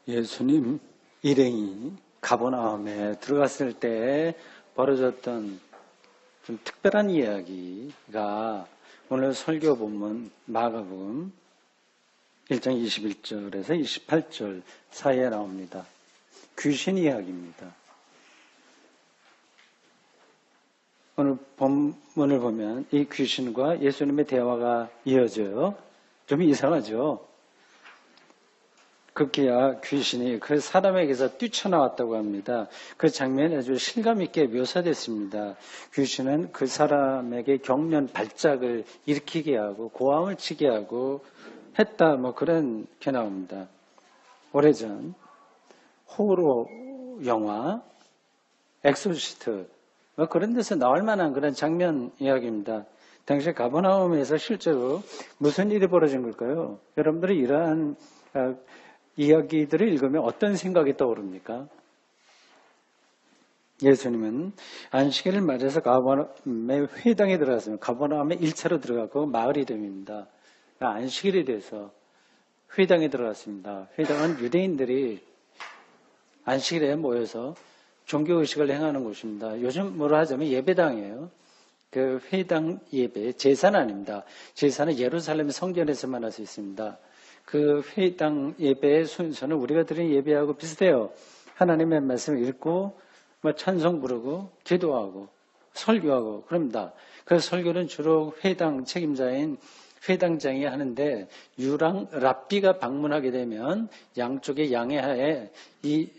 예수님 일행이 가버나움에 들어갔을 때 벌어졌던 좀 특별한 이야기가 오늘 설교 본문 마가복음 1장 21절에서 28절 사이에 나옵니다. 귀신 이야기입니다. 오늘 본문을 보면 이 귀신과 예수님의 대화가 이어져요. 좀 이상하죠? 급기야 귀신이 그 사람에게서 뛰쳐나왔다고 합니다. 그 장면이 아주 실감 있게 묘사됐습니다. 귀신은 그 사람에게 경련 발작을 일으키게 하고 고함을 치게 하고 했다, 그런 게 나옵니다. 오래전 호러 영화 엑소시스트 그런 데서 나올 만한 그런 장면 이야기입니다. 당시 가버나움에서 실제로 무슨 일이 벌어진 걸까요? 여러분들이 이러한 이야기들을 읽으면 어떤 생각이 떠오릅니까? 예수님은 안식일을 맞아서 가버나움의 회당에 들어갔습니다. 가버나움에 1차로 들어가고 마을 이름입니다. 안식일에 대해서 회당에 들어갔습니다. 회당은 유대인들이 안식일에 모여서 종교의식을 행하는 곳입니다. 요즘 뭐로 하자면 예배당이에요. 그 회당 예배, 제사는 아닙니다. 제사는 예루살렘 성전에서만 할 수 있습니다. 그 회당 예배의 순서는 우리가 드리는 예배하고 비슷해요. 하나님의 말씀을 읽고 찬송 부르고 기도하고 설교하고 그럽니다. 그 설교는 주로 회당 책임자인 회당장이 하는데 유랑 랍비가 방문하게 되면 양쪽의 양해하에 이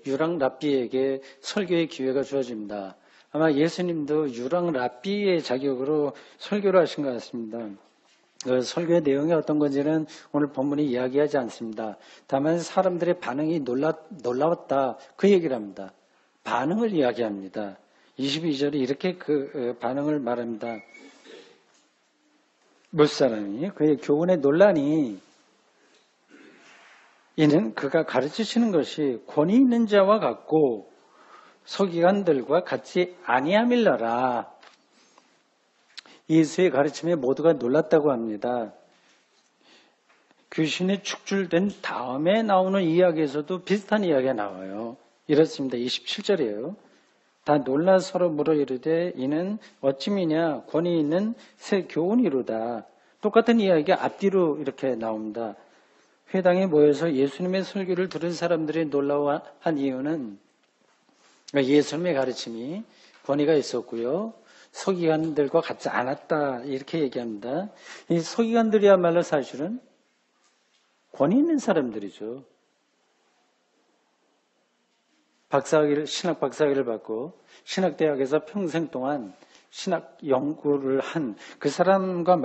유랑 랍비에게 설교의 기회가 주어집니다. 아마 예수님도 유랑 랍비의 자격으로 설교를 하신 것 같습니다. 그 설교의 내용이 어떤 건지는 오늘 본문이 이야기하지 않습니다. 다만 사람들의 반응이 놀라웠다 그 얘기를 합니다. 반응을 이야기합니다. 22절에 이렇게 그 반응을 말합니다. 무사람이 그의 교훈에 놀라니 이는 그가 가르치시는 것이 권위 있는 자와 같고 서기관들과 같이 아니함일러라. 예수의 가르침에 모두가 놀랐다고 합니다. 귀신이 축출된 다음에 나오는 이야기에서도 비슷한 이야기가 나와요. 이렇습니다. 27절이에요. 다 놀라 서로 물어 이르되 이는 어찌미냐 권위 있는 새 교훈이로다. 똑같은 이야기가 앞뒤로 이렇게 나옵니다. 회당에 모여서 예수님의 설교를 들은 사람들이 놀라워한 이유는 예수님의 가르침이 권위가 있었고요. 서기관들과 같지 않았다 이렇게 얘기합니다. 이 서기관들이야말로 사실은 권위 있는 사람들이죠. 신학 박사학위를 받고 신학대학에서 평생 동안 신학 연구를 한 그 사람과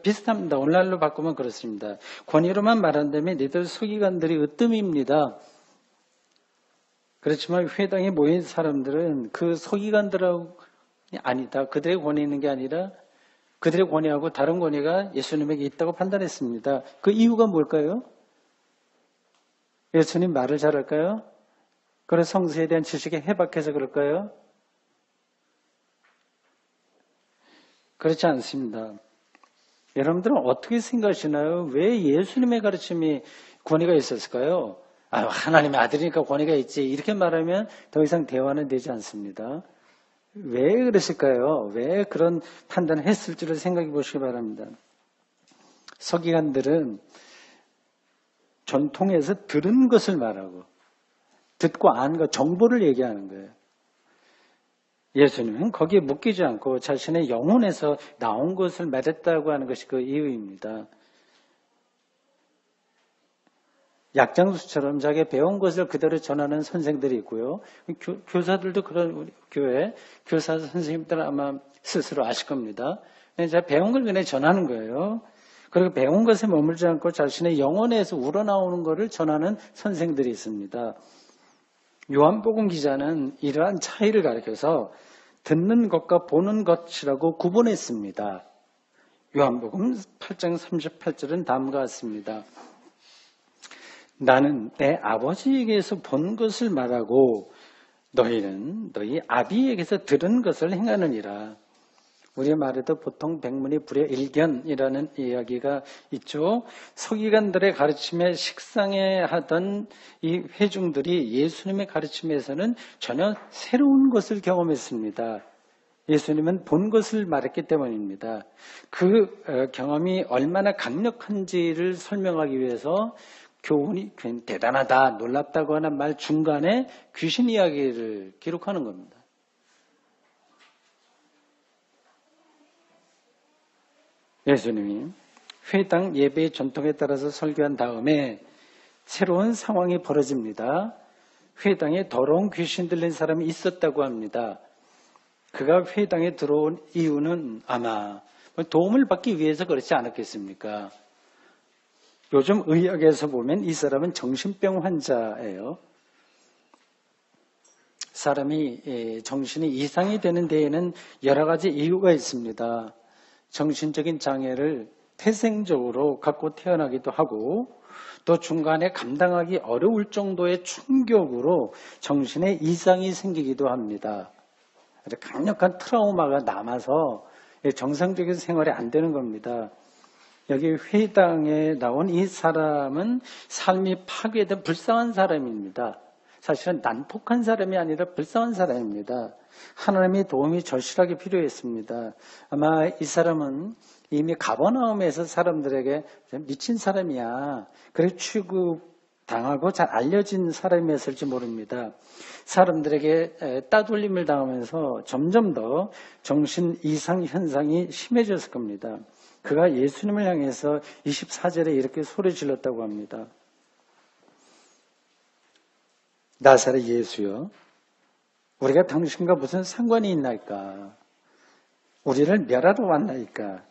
비슷합니다. 오늘날로 바꾸면 그렇습니다. 권위로만 말한다면 너희들 서기관들이 으뜸입니다. 그렇지만 회당에 모인 사람들은 그 서기관들하고 아니다. 그들의 권위 있는 게 아니라 그들의 권위하고 다른 권위가 예수님에게 있다고 판단했습니다. 그 이유가 뭘까요? 예수님 말을 잘할까요? 그런 성서에 대한 지식에 해박해서 그럴까요? 그렇지 않습니다. 여러분들은 어떻게 생각하시나요? 왜 예수님의 가르침이 권위가 있었을까요? 하나님의 아들이니까 권위가 있지. 이렇게 말하면 더 이상 대화는 되지 않습니다. 왜 그랬을까요? 왜 그런 판단을 했을지를 생각해 보시기 바랍니다. 서기관들은 전통에서 들은 것을 말하고 듣고 안 것, 정보를 얘기하는 거예요. 예수님은 거기에 묶이지 않고 자신의 영혼에서 나온 것을 말했다고 하는 것이 그 이유입니다. 약장수처럼 자기가 배운 것을 그대로 전하는 선생들이 있고요. 교사들도 그런 교회 교사 선생님들은 아마 스스로 아실 겁니다. 제가 배운 걸 그냥 전하는 거예요. 그리고 배운 것에 머물지 않고 자신의 영혼에서 우러나오는 것을 전하는 선생들이 있습니다. 요한복음 기자는 이러한 차이를 가리켜서 듣는 것과 보는 것이라고 구분했습니다. 요한복음 8장 38절은 다음과 같습니다. 나는 내 아버지에게서 본 것을 말하고 너희는 너희 아비에게서 들은 것을 행하느니라. 우리 말에도 보통 백문이 불여일견이라는 이야기가 있죠. 서기관들의 가르침에 식상해 하던 이 회중들이 예수님의 가르침에서는 전혀 새로운 것을 경험했습니다. 예수님은 본 것을 말했기 때문입니다. 그 경험이 얼마나 강력한지를 설명하기 위해서 교훈이 대단하다, 놀랍다고 하는 말 중간에 귀신 이야기를 기록하는 겁니다. 예수님이 회당 예배의 전통에 따라서 설교한 다음에 새로운 상황이 벌어집니다. 회당에 더러운 귀신 들린 사람이 있었다고 합니다. 그가 회당에 들어온 이유는 아마 도움을 받기 위해서 그렇지 않았겠습니까? 요즘 의학에서 보면 이 사람은 정신병 환자예요. 사람이 정신이 이상이 되는 데에는 여러 가지 이유가 있습니다. 정신적인 장애를 태생적으로 갖고 태어나기도 하고 또 중간에 감당하기 어려울 정도의 충격으로 정신에 이상이 생기기도 합니다. 강력한 트라우마가 남아서 정상적인 생활이 안 되는 겁니다. 여기 회당에 나온 이 사람은 삶이 파괴된 불쌍한 사람입니다. 사실은 난폭한 사람이 아니라 불쌍한 사람입니다. 하나님의 도움이 절실하게 필요했습니다. 아마 이 사람은 이미 가버나움에서 사람들에게 미친 사람이야, 그래 취급당하고 잘 알려진 사람이었을지 모릅니다. 사람들에게 따돌림을 당하면서 점점 더 정신 이상 현상이 심해졌을 겁니다. 그가 예수님을 향해서 24절에 이렇게 소리 질렀다고 합니다. 나사렛 예수여, 우리가 당신과 무슨 상관이 있나이까? 우리를 멸하러 왔나이까?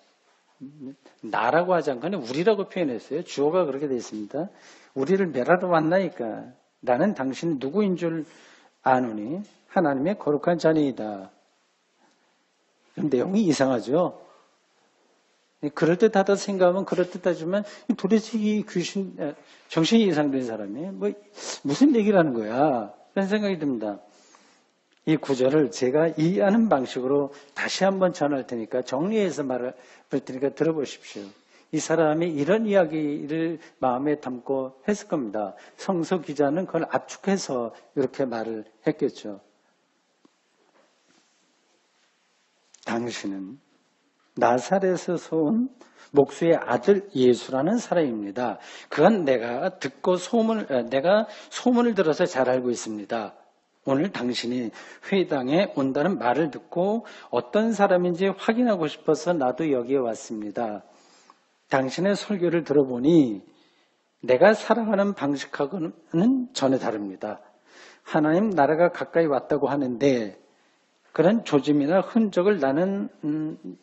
나라고 하지 않고 우리라고 표현했어요. 주어가 그렇게 되어 있습니다. 우리를 멸하러 왔나이까? 나는 당신이 누구인 줄 아노니 하나님의 거룩한 자니이다. 내용이 이상하죠? 그럴듯하다 생각하면 그럴듯하지만 도대체 이 귀신, 정신이 이상된 사람이 무슨 얘기를 하는 거야? 그런 생각이 듭니다. 이 구절을 제가 이해하는 방식으로 다시 한번 전할 테니까 정리해서 말을 볼 테니까 들어보십시오. 이 사람이 이런 이야기를 마음에 담고 했을 겁니다. 성서 기자는 그걸 압축해서 이렇게 말을 했겠죠. 당신은 나사렛에서 온 목수의 아들 예수라는 사람입니다. 그건 내가 소문을 들어서 잘 알고 있습니다. 오늘 당신이 회당에 온다는 말을 듣고 어떤 사람인지 확인하고 싶어서 나도 여기에 왔습니다. 당신의 설교를 들어보니 내가 살아가는 방식하고는 전혀 다릅니다. 하나님 나라가 가까이 왔다고 하는데 그런 조짐이나 흔적을 나는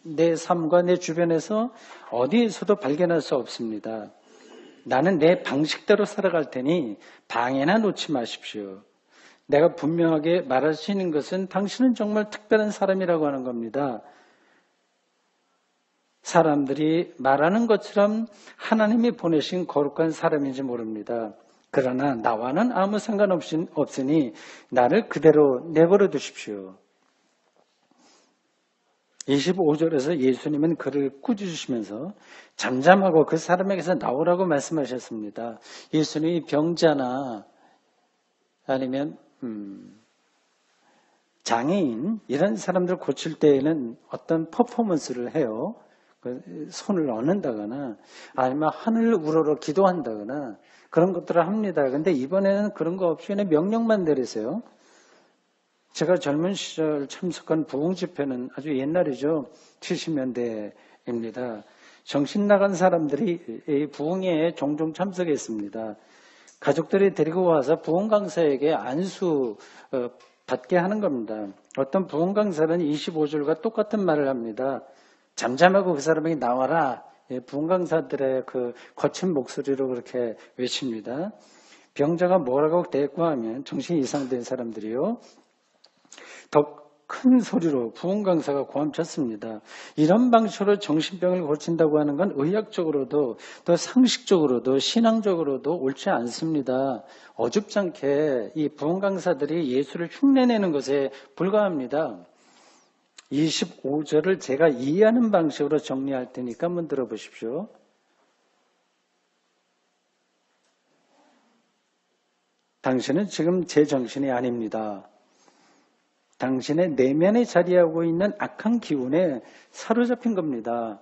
내 삶과 내 주변에서 어디에서도 발견할 수 없습니다. 나는 내 방식대로 살아갈 테니 방해나 놓지 마십시오. 내가 분명하게 말하시는 것은 당신은 정말 특별한 사람이라고 하는 겁니다. 사람들이 말하는 것처럼 하나님이 보내신 거룩한 사람인지 모릅니다. 그러나 나와는 아무 상관없으니 나를 그대로 내버려 두십시오. 25절에서 예수님은 그를 꾸짖으시면서 잠잠하고 그 사람에게서 나오라고 말씀하셨습니다. 예수님이 병자나 아니면 장애인 이런 사람들 고칠 때에는 어떤 퍼포먼스를 해요. 손을 얹는다거나 아니면 하늘을 우러러 기도한다거나 그런 것들을 합니다. 그런데 이번에는 그런 거 없이 그냥 명령만 내리세요. 제가 젊은 시절 참석한 부흥 집회는 아주 옛날이죠. 70년대입니다. 정신 나간 사람들이 이 부흥회에 종종 참석했습니다. 가족들이 데리고 와서 부흥 강사에게 안수 받게 하는 겁니다. 어떤 부흥 강사는 25절과 똑같은 말을 합니다. 잠잠하고 그 사람에게 나와라. 부흥 강사들의 그 거친 목소리로 그렇게 외칩니다. 병자가 뭐라고 대꾸하면 정신이 이상된 사람들이요. 더 큰 소리로 부흥 강사가 고함쳤습니다. 이런 방식으로 정신병을 고친다고 하는 건 의학적으로도 또 상식적으로도 신앙적으로도 옳지 않습니다. 어줍잖게 이 부흥 강사들이 예수를 흉내내는 것에 불과합니다. 25절을 제가 이해하는 방식으로 정리할 테니까 한번 들어보십시오. 당신은 지금 제 정신이 아닙니다. 당신의 내면에 자리하고 있는 악한 기운에 사로잡힌 겁니다.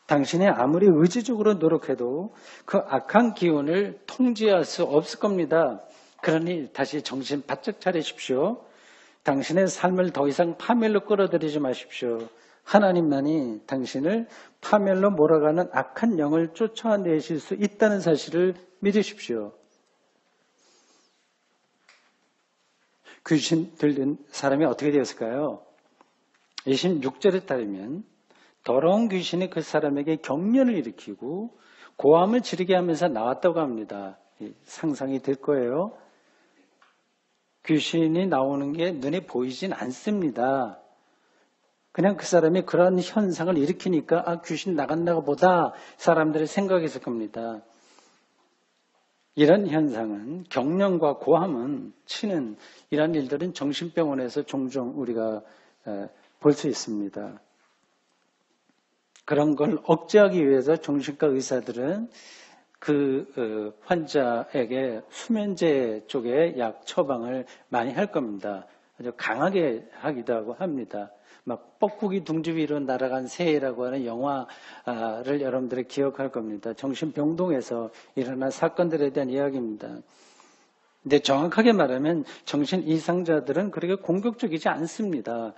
당신이 아무리 의지적으로 노력해도 그 악한 기운을 통제할 수 없을 겁니다. 그러니 다시 정신 바짝 차리십시오. 당신의 삶을 더 이상 파멸로 끌어들이지 마십시오. 하나님만이 당신을 파멸로 몰아가는 악한 영을 쫓아내실 수 있다는 사실을 믿으십시오. 귀신 들린 사람이 어떻게 되었을까요? 26절에 따르면 더러운 귀신이 그 사람에게 경련을 일으키고 고함을 지르게 하면서 나왔다고 합니다. 상상이 될 거예요. 귀신이 나오는 게 눈에 보이진 않습니다. 그냥 그 사람이 그런 현상을 일으키니까 귀신 나갔나 보다 사람들이 생각했을 겁니다. 이런 현상은 경련과 고함은 치는 이런 일들은 정신병원에서 종종 우리가 볼 수 있습니다. 그런 걸 억제하기 위해서 정신과 의사들은 그 환자에게 수면제 쪽에 약 처방을 많이 할 겁니다. 아주 강하게 하기도 하고 합니다. 막 뻐꾸기 둥지 위로 날아간 새라고 하는 영화를 여러분들이 기억할 겁니다. 정신병동에서 일어난 사건들에 대한 이야기입니다. 근데 정확하게 말하면 정신 이상자들은 그렇게 공격적이지 않습니다.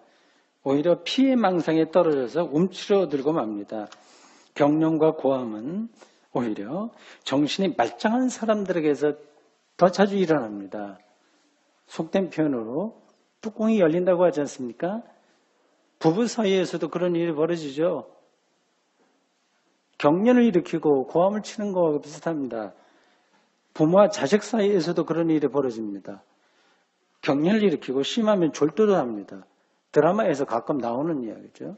오히려 피해망상에 떨어져서 움츠러들고 맙니다. 경련과 고함은 오히려 정신이 말짱한 사람들에게서 더 자주 일어납니다. 속된 표현으로 뚜껑이 열린다고 하지 않습니까? 부부 사이에서도 그런 일이 벌어지죠. 경련을 일으키고 고함을 치는 거와 비슷합니다. 부모와 자식 사이에서도 그런 일이 벌어집니다. 경련을 일으키고 심하면 졸도도 합니다. 드라마에서 가끔 나오는 이야기죠.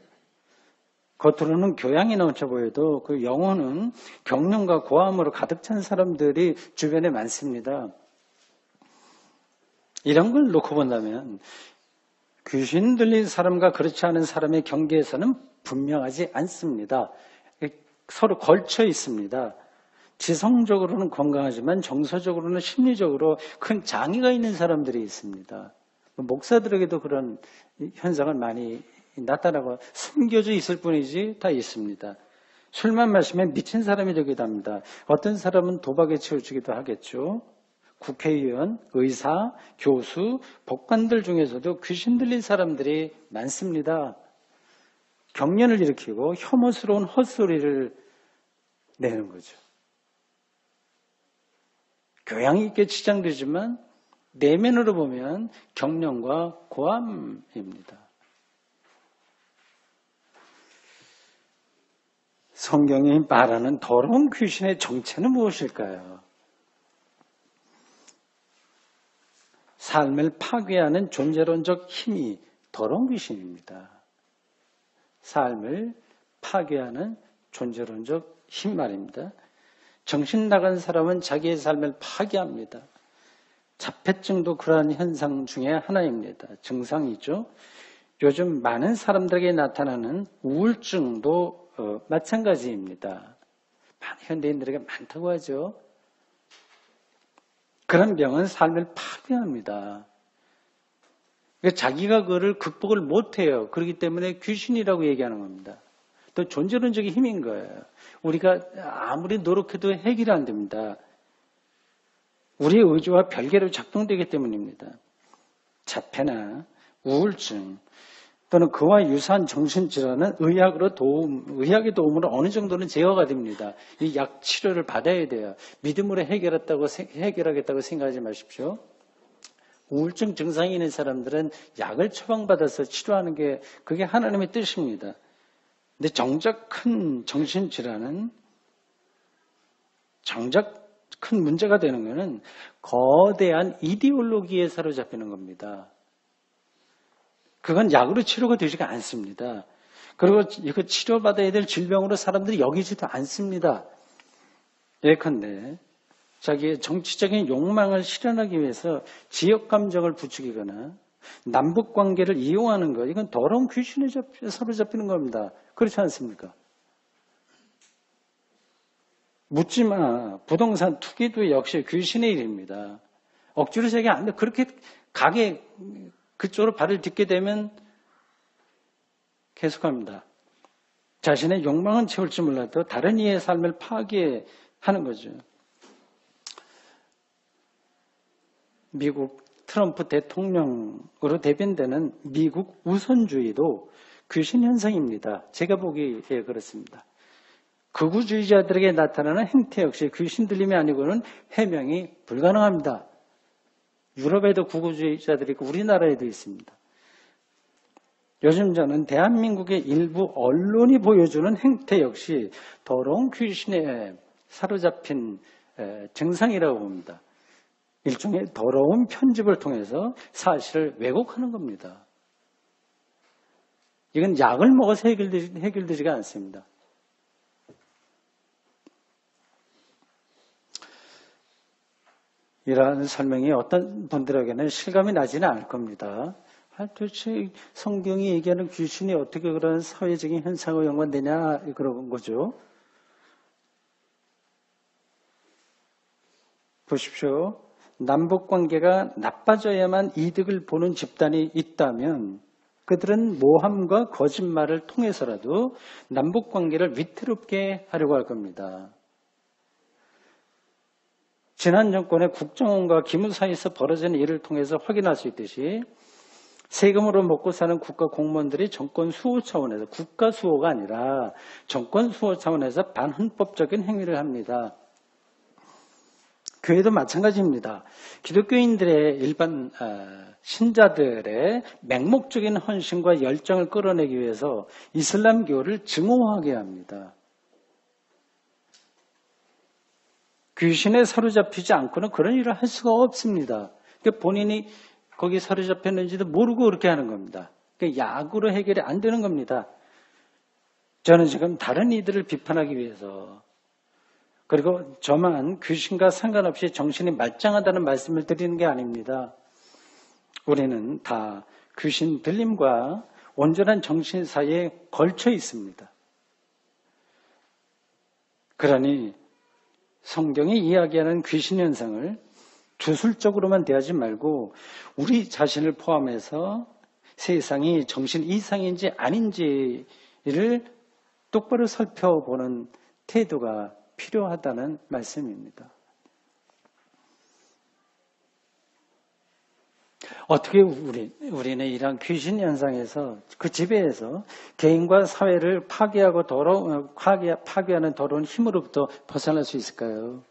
겉으로는 교양이 넘쳐 보여도 그 영혼은 경련과 고함으로 가득 찬 사람들이 주변에 많습니다. 이런 걸 놓고 본다면 귀신 들린 사람과 그렇지 않은 사람의 경계에서는 분명하지 않습니다. 서로 걸쳐 있습니다. 지성적으로는 건강하지만 정서적으로는 심리적으로 큰 장애가 있는 사람들이 있습니다. 목사들에게도 그런 현상을 많이 나타나고 숨겨져 있을 뿐이지 다 있습니다. 술만 마시면 미친 사람이 되기도 합니다. 어떤 사람은 도박에 치우치기도 하겠죠. 국회의원, 의사, 교수, 법관들 중에서도 귀신 들린 사람들이 많습니다. 경련을 일으키고 혐오스러운 헛소리를 내는 거죠. 교양 있게 치장되지만 내면으로 보면 경련과 고함입니다. 성경이 말하는 더러운 귀신의 정체는 무엇일까요? 삶을 파괴하는 존재론적 힘이 더러운 귀신입니다. 삶을 파괴하는 존재론적 힘 말입니다. 정신 나간 사람은 자기의 삶을 파괴합니다. 자폐증도 그러한 현상 중에 하나입니다. 증상이죠. 요즘 많은 사람들에게 나타나는 우울증도 마찬가지입니다. 많은 현대인들에게 많다고 하죠. 그런 병은 삶을 파괴합니다. 자기가 그거를 극복을 못해요. 그렇기 때문에 귀신이라고 얘기하는 겁니다. 또 존재론적인 힘인 거예요. 우리가 아무리 노력해도 해결이 안 됩니다. 우리의 의지와 별개로 작동되기 때문입니다. 자폐나 우울증 또는 그와 유사한 정신질환은 의학의 도움으로 어느 정도는 제어가 됩니다. 이 약 치료를 받아야 돼요. 믿음으로 해결하겠다고 생각하지 마십시오. 우울증 증상이 있는 사람들은 약을 처방받아서 치료하는 게 그게 하나님의 뜻입니다. 근데 정작 큰 정신질환은 정작 큰 문제가 되는 것은 거대한 이데올로기에 사로잡히는 겁니다. 그건 약으로 치료가 되지가 않습니다. 그리고 이거 치료받아야 될 질병으로 사람들이 여기지도 않습니다. 예컨대 자기의 정치적인 욕망을 실현하기 위해서 지역 감정을 부추기거나 남북관계를 이용하는 것, 이건 더러운 귀신에 사로잡히는 겁니다. 그렇지 않습니까? 묻지마. 부동산 투기도 역시 귀신의 일입니다. 억지로 자기 안 돼. 그렇게 그쪽으로 발을 딛게 되면 계속합니다. 자신의 욕망은 채울지 몰라도 다른 이의 삶을 파괴하는 거죠. 미국 트럼프 대통령으로 대변되는 미국 우선주의도 귀신 현상입니다. 제가 보기에 그렇습니다. 극우주의자들에게 나타나는 행태 역시 귀신 들림이 아니고는 해명이 불가능합니다. 유럽에도 극우주의자들이 있고 우리나라에도 있습니다. 요즘 저는 대한민국의 일부 언론이 보여주는 행태 역시 더러운 귀신에 사로잡힌 증상이라고 봅니다. 일종의 더러운 편집을 통해서 사실을 왜곡하는 겁니다. 이건 약을 먹어서 해결되지가 않습니다. 이러한 설명이 어떤 분들에게는 실감이 나지는 않을 겁니다. 도대체 성경이 얘기하는 귀신이 어떻게 그런 사회적인 현상과 연관되냐 그런 거죠. 보십시오. 남북관계가 나빠져야만 이득을 보는 집단이 있다면 그들은 모함과 거짓말을 통해서라도 남북관계를 위태롭게 하려고 할 겁니다. 지난 정권의 국정원과 기무 사이에서 벌어진 일을 통해서 확인할 수 있듯이 세금으로 먹고 사는 국가 공무원들이 정권 수호 차원에서 국가 수호가 아니라 정권 수호 차원에서 반헌법적인 행위를 합니다. 교회도 마찬가지입니다. 기독교인들의 일반 신자들의 맹목적인 헌신과 열정을 끌어내기 위해서 이슬람교를 증오하게 합니다. 귀신에 사로잡히지 않고는 그런 일을 할 수가 없습니다. 그러니까 본인이 거기 사로잡혔는지도 모르고 그렇게 하는 겁니다. 그러니까 약으로 해결이 안 되는 겁니다. 저는 지금 다른 이들을 비판하기 위해서 그리고 저만 귀신과 상관없이 정신이 말짱하다는 말씀을 드리는 게 아닙니다. 우리는 다 귀신 들림과 온전한 정신 사이에 걸쳐 있습니다. 그러니 성경이 이야기하는 귀신 현상을 주술적으로만 대하지 말고 우리 자신을 포함해서 세상이 정신 이상인지 아닌지를 똑바로 살펴보는 태도가 필요하다는 말씀입니다. 어떻게 우리는 이러한 귀신 현상에서 그 지배에서 개인과 사회를 파괴하는 더러운 힘으로부터 벗어날 수 있을까요?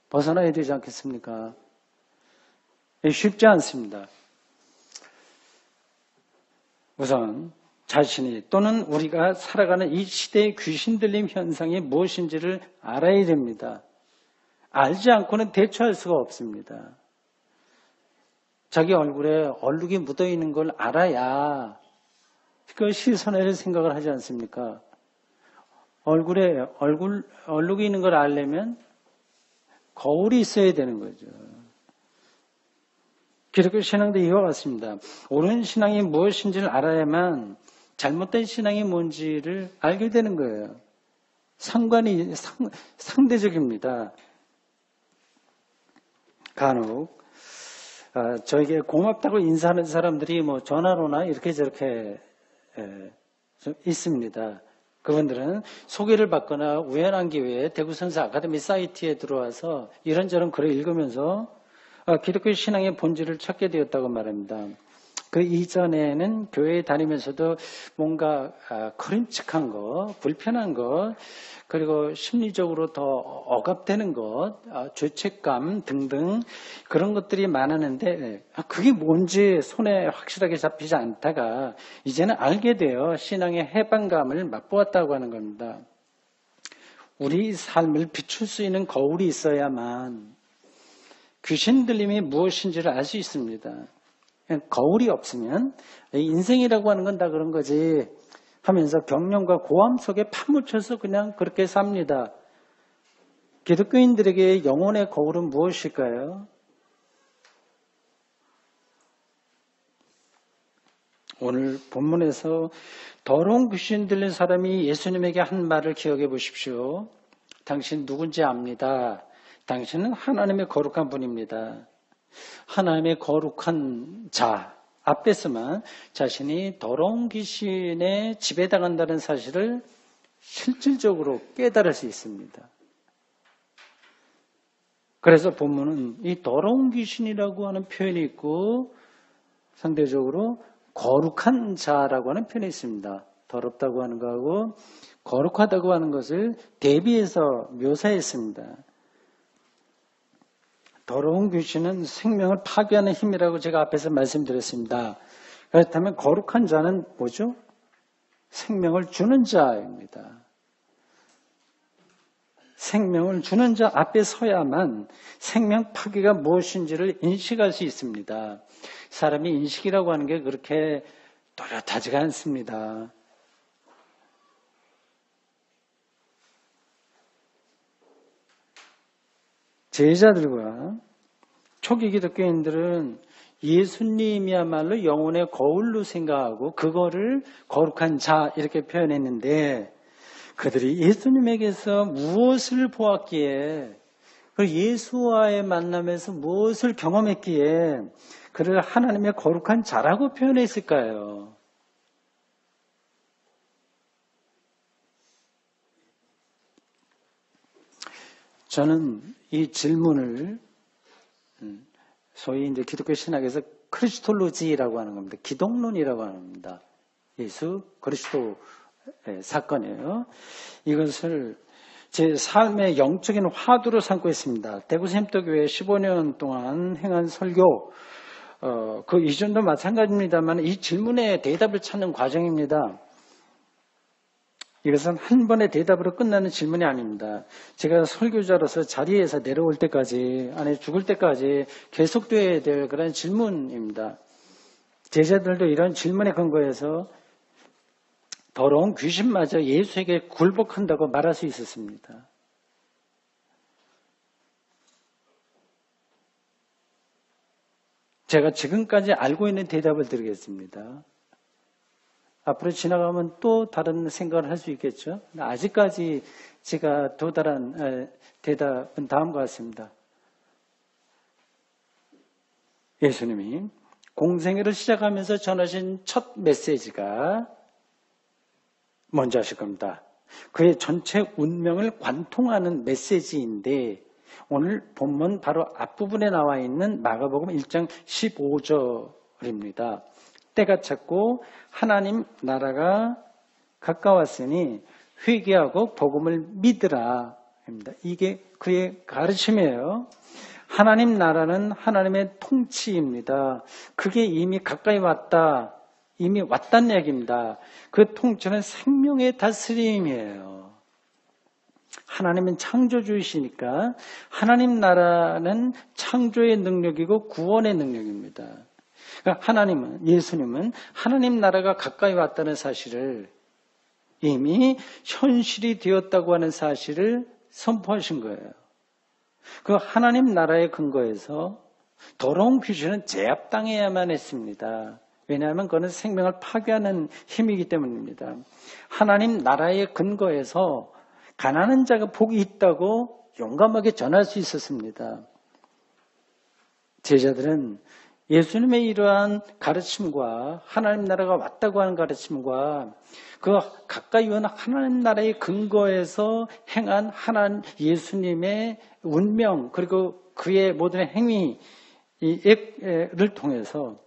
벗어나야 되지 않겠습니까? 쉽지 않습니다. 우선 자신이 또는 우리가 살아가는 이 시대의 귀신 들림 현상이 무엇인지를 알아야 됩니다. 알지 않고는 대처할 수가 없습니다. 자기 얼굴에 얼룩이 묻어있는 걸 알아야 그 시선을 생각을 하지 않습니까? 얼굴에 얼룩이 있는 걸 알려면 거울이 있어야 되는 거죠. 기독교 신앙도 이와 같습니다. 옳은 신앙이 무엇인지를 알아야만 잘못된 신앙이 뭔지를 알게 되는 거예요. 상대적입니다. 간혹 저에게 고맙다고 인사하는 사람들이 뭐 전화로나 이렇게 저렇게 좀 있습니다. 그분들은 소개를 받거나 우연한 기회에 대구선사 아카데미 사이트에 들어와서 이런저런 글을 읽으면서 기독교 신앙의 본질을 찾게 되었다고 말합니다. 그 이전에는 교회에 다니면서도 뭔가 거림칙한 것, 불편한 것, 그리고 심리적으로 더 억압되는 것, 죄책감 등등 그런 것들이 많았는데 그게 뭔지 손에 확실하게 잡히지 않다가 이제는 알게 되어 신앙의 해방감을 맛보았다고 하는 겁니다. 우리 삶을 비출 수 있는 거울이 있어야만 귀신 들림이 무엇인지를 알 수 있습니다. 거울이 없으면 인생이라고 하는 건 다 그런 거지 하면서 경련과 고함 속에 파묻혀서 그냥 그렇게 삽니다. 기독교인들에게 영혼의 거울은 무엇일까요? 오늘 본문에서 더러운 귀신 들린 사람이 예수님에게 한 말을 기억해 보십시오. 당신 누군지 압니다. 당신은 하나님의 거룩한 분입니다. 하나님의 거룩한 자 앞에서만 자신이 더러운 귀신에 지배당한다는 사실을 실질적으로 깨달을 수 있습니다. 그래서 본문은 이 더러운 귀신이라고 하는 표현이 있고 상대적으로 거룩한 자라고 하는 표현이 있습니다. 더럽다고 하는 거하고 거룩하다고 하는 것을 대비해서 묘사했습니다. 더러운 귀신은 생명을 파괴하는 힘이라고 제가 앞에서 말씀드렸습니다. 그렇다면 거룩한 자는 뭐죠? 생명을 주는 자입니다. 생명을 주는 자 앞에 서야만 생명 파괴가 무엇인지를 인식할 수 있습니다. 사람이 인식이라고 하는 게 그렇게 또렷하지가 않습니다. 제자들과 초기 기독교인들은 예수님이야말로 영혼의 거울로 생각하고 그거를 거룩한 자 이렇게 표현했는데 그들이 예수님에게서 무엇을 보았기에 그 예수와의 만남에서 무엇을 경험했기에 그를 하나님의 거룩한 자라고 표현했을까요? 저는 이 질문을 소위 이제 기독교 신학에서 크리스톨로지라고 하는 겁니다. 기독론이라고 하는 겁니다. 예수 그리스도 사건이에요. 이것을 제 삶의 영적인 화두로 삼고 있습니다. 대구 샘터교회 15년 동안 행한 설교 그 이전도 마찬가지입니다만 이 질문에 대답을 찾는 과정입니다. 이것은 한 번의 대답으로 끝나는 질문이 아닙니다. 제가 설교자로서 자리에서 내려올 때까지 아니 죽을 때까지 계속돼야 될 그런 질문입니다. 제자들도 이런 질문에 근거해서 더러운 귀신마저 예수에게 굴복한다고 말할 수 있었습니다. 제가 지금까지 알고 있는 대답을 드리겠습니다. 앞으로 지나가면 또 다른 생각을 할 수 있겠죠. 아직까지 제가 도달한 대답은 다음과 같습니다. 예수님이 공생애를 시작하면서 전하신 첫 메시지가 뭔지 아실 겁니다. 그의 전체 운명을 관통하는 메시지인데 오늘 본문 바로 앞부분에 나와 있는 마가복음 1장 15절입니다. 때가 찼고 하나님 나라가 가까웠으니 회개하고 복음을 믿으라 입니다. 이게 그의 가르침이에요. 하나님 나라는 하나님의 통치입니다. 그게 이미 가까이 왔다. 이미 왔다는 얘기입니다. 그 통치는 생명의 다스림이에요. 하나님은 창조주이시니까 하나님 나라는 창조의 능력이고 구원의 능력입니다. 그러니까 하나님은, 예수님은 하나님 나라가 가까이 왔다는 사실을 이미 현실이 되었다고 하는 사실을 선포하신 거예요. 그 하나님 나라의 근거에서 더러운 귀신은 제압당해야만 했습니다. 왜냐하면 그것은 생명을 파괴하는 힘이기 때문입니다. 하나님 나라의 근거에서 가난한 자가 복이 있다고 용감하게 전할 수 있었습니다. 제자들은 예수님의 이러한 가르침과 하나님 나라가 왔다고 하는 가르침과 그 가까이 온 하나님 나라의 근거에서 행한 하나님 예수님의 운명 그리고 그의 모든 행위를 통해서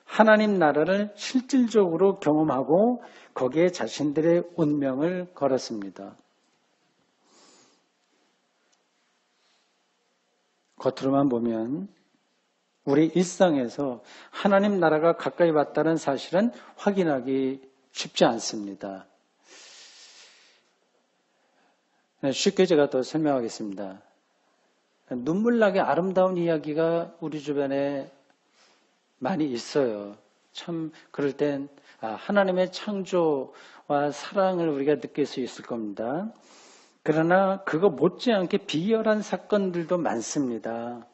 하나님 나라를 실질적으로 경험하고 거기에 자신들의 운명을 걸었습니다. 겉으로만 보면 우리 일상에서 하나님 나라가 가까이 왔다는 사실은 확인하기 쉽지 않습니다. 쉽게 제가 더 설명하겠습니다. 눈물나게 아름다운 이야기가 우리 주변에 많이 있어요. 참 그럴 땐 하나님의 창조와 사랑을 우리가 느낄 수 있을 겁니다. 그러나 그거 못지않게 비열한 사건들도 많습니다.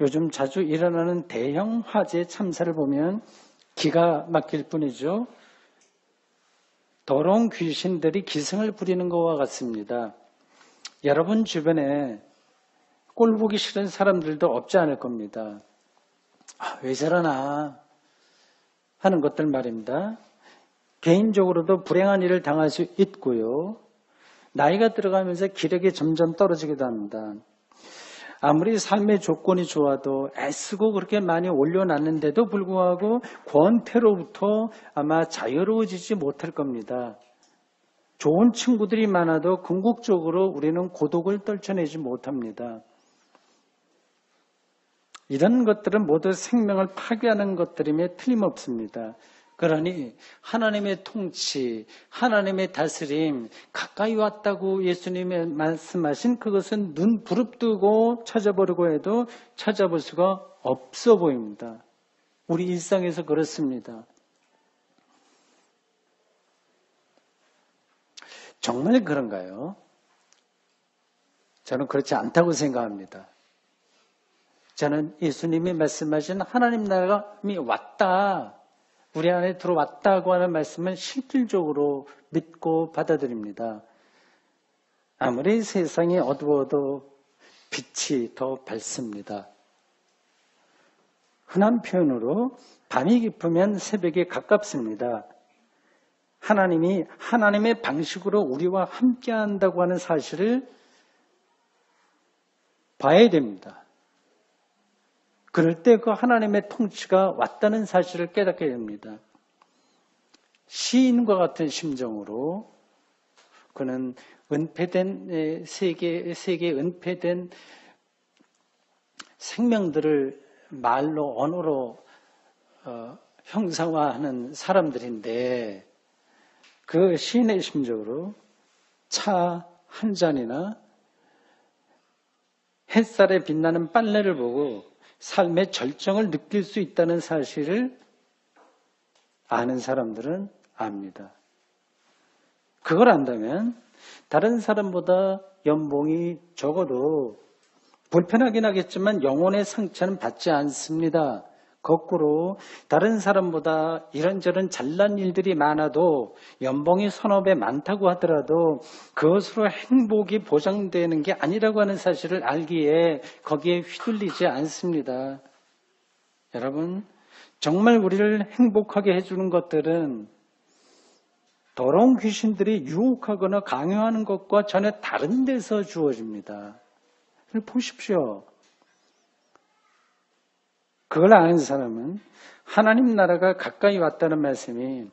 요즘 자주 일어나는 대형 화재 참사를 보면 기가 막힐 뿐이죠. 더러운 귀신들이 기승을 부리는 것과 같습니다. 여러분 주변에 꼴 보기 싫은 사람들도 없지 않을 겁니다. 왜 저러나 하는 것들 말입니다. 개인적으로도 불행한 일을 당할 수 있고요. 나이가 들어가면서 기력이 점점 떨어지기도 합니다. 아무리 삶의 조건이 좋아도 애쓰고 그렇게 많이 올려놨는데도 불구하고 권태로부터 아마 자유로워지지 못할 겁니다. 좋은 친구들이 많아도 궁극적으로 우리는 고독을 떨쳐내지 못합니다. 이런 것들은 모두 생명을 파괴하는 것들임에 틀림없습니다. 그러니 하나님의 통치, 하나님의 다스림 가까이 왔다고 예수님이 말씀하신 그것은 눈 부릅뜨고 찾아보려고 해도 찾아볼 수가 없어 보입니다. 우리 일상에서 그렇습니다. 정말 그런가요? 저는 그렇지 않다고 생각합니다. 저는 예수님이 말씀하신 하나님 나라가 왔다, 우리 안에 들어왔다고 하는 말씀은 실질적으로 믿고 받아들입니다. 아무리 세상이 어두워도 빛이 더 밝습니다. 흔한 표현으로 밤이 깊으면 새벽이 가깝습니다. 하나님이 하나님의 방식으로 우리와 함께 한다고 하는 사실을 봐야 됩니다. 그럴 때 그 하나님의 통치가 왔다는 사실을 깨닫게 됩니다. 시인과 같은 심정으로 그는 은폐된 세계에 은폐된 생명들을 말로 언어로 형상화하는 사람들인데 그 시인의 심정으로 차 한 잔이나 햇살에 빛나는 빨래를 보고 삶의 절정을 느낄 수 있다는 사실을 아는 사람들은 압니다. 그걸 안다면 다른 사람보다 연봉이 적어도 불편하긴 하겠지만 영혼의 상처는 받지 않습니다. 거꾸로 다른 사람보다 이런저런 잘난 일들이 많아도 연봉이 서너 배 많다고 하더라도 그것으로 행복이 보장되는 게 아니라고 하는 사실을 알기에 거기에 휘둘리지 않습니다. 여러분, 정말 우리를 행복하게 해주는 것들은 더러운 귀신들이 유혹하거나 강요하는 것과 전혀 다른 데서 주어집니다. 보십시오. 그걸 아는 사람은 하나님 나라가 가까이 왔다는 말씀이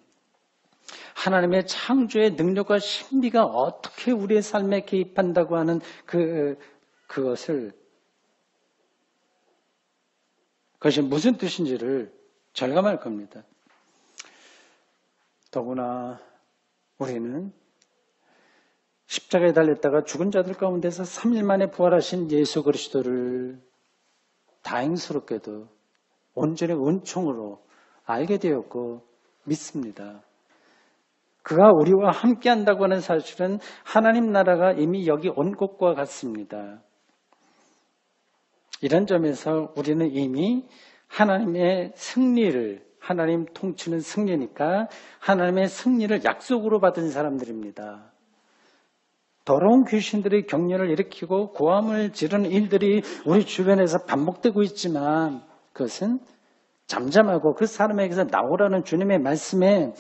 하나님의 창조의 능력과 신비가 어떻게 우리의 삶에 개입한다고 하는 그것이 무슨 뜻인지를 절감할 겁니다. 더구나 우리는 십자가에 달렸다가 죽은 자들 가운데서 3일 만에 부활하신 예수 그리스도를 다행스럽게도 온전히 은총으로 알게 되었고 믿습니다. 그가 우리와 함께 한다고 하는 사실은 하나님 나라가 이미 여기 온 것과 같습니다. 이런 점에서 우리는 이미 하나님의 승리를, 하나님 통치는 승리니까 하나님의 승리를 약속으로 받은 사람들입니다. 더러운 귀신들이 격려를 일으키고 고함을 지르는 일들이 우리 주변에서 반복되고 있지만 그것은 잠잠하고 그 사람에게서 나오라는 주님의 말씀에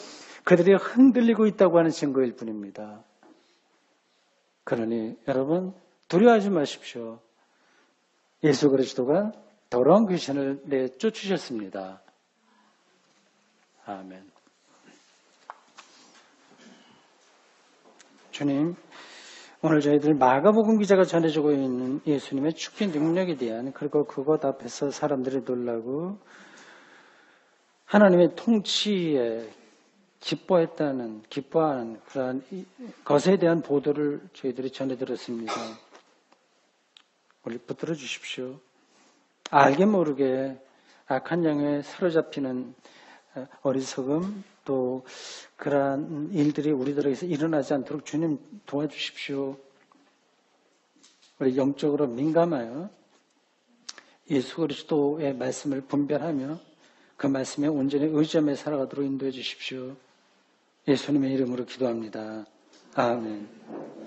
그들이 흔들리고 있다고 하는 증거일 뿐입니다. 그러니 여러분 두려워하지 마십시오. 예수 그리스도가 더러운 귀신을 내쫓으셨습니다. 아멘. 주님, 오늘 저희들 마가복음 기자가 전해주고 있는 예수님의 축복의 능력에 대한 그리고 그것 앞에서 사람들이 놀라고 하나님의 통치에 기뻐하는 그러한 것에 대한 보도를 저희들이 전해 들었습니다. 우리 붙들어 주십시오. 알게 모르게 악한 영에 사로잡히는 어리석음 또 그러한 일들이 우리들에게서 일어나지 않도록 주님 도와주십시오. 우리 영적으로 민감하여 예수 그리스도의 말씀을 분별하며 그 말씀에 온전히 의지하며 살아가도록 인도해 주십시오. 예수님의 이름으로 기도합니다. 아멘.